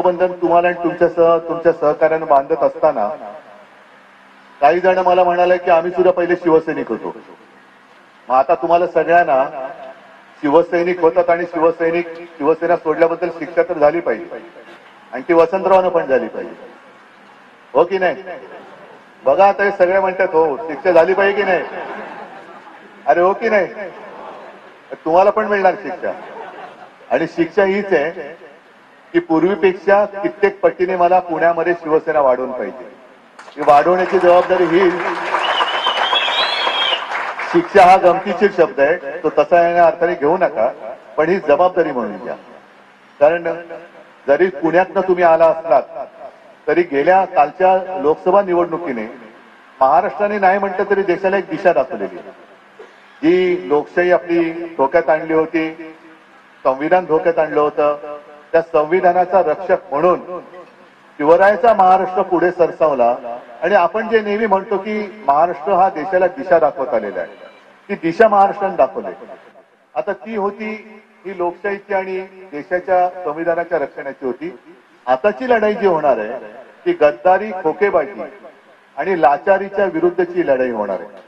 बंधन तुम्हाला आणि तुमच्या सहकार्यानं बांधत असताना काही जण मला म्हणाले की आम्ही सुद्धा पहिले शिवसैनिक होतो. मग आता तुम्हाला सगळ्यांना शिवसैनिक होतात आणि शिवसेना सोडल्याबद्दल शिक्षा तर झाली पाहिजे आणि ती वसंतरावनं पण झाली पाहिजे, हो की नाही? बघा आता हे सगळे म्हणतात हो शिक्षा झाली पाहिजे की नाही. अरे हो की नाही? तुम्हाला पण मिळणार शिक्षा. आणि शिक्षा हीच आहे की पूर्वीपेक्षा कित्येक पटीने मला पुण्यामध्ये शिवसेना वाढवून पाहिजे. ही वाढवण्याची जबाबदारी ही. शिक्षा हा गमतीशीर शब्द आहे, तो तसा या अर्थाने घेऊ नका, पण ही जबाबदारी म्हणून घ्या. कारण जरी पुण्यातनं तुम्ही आला असलात तरी गेल्या कालच्या लोकसभा निवडणुकीने महाराष्ट्राने नाही म्हटलं तरी देशाला एक दिशा दाखवलेली. जी लोकशाही आपली धोक्यात आणली होती, संविधान धोक्यात आणलं होतं, त्या संविधानाचा रक्षक म्हणून शिवरायाचा महाराष्ट्र पुढे सरसावला. आणि आपण जे नेहमी म्हणतो की महाराष्ट्र हा देशाला दिशा दाखवत आलेला आहे, ती दिशा महाराष्ट्राने दाखवली. आता ती होती ही लोकशाहीची आणि देशाच्या संविधानाच्या रक्षणाची होती. आताची लढाई जी होणार आहे ती गद्दारी, खोकेबाजी आणि लाचारीच्या विरुद्धची लढाई होणार आहे.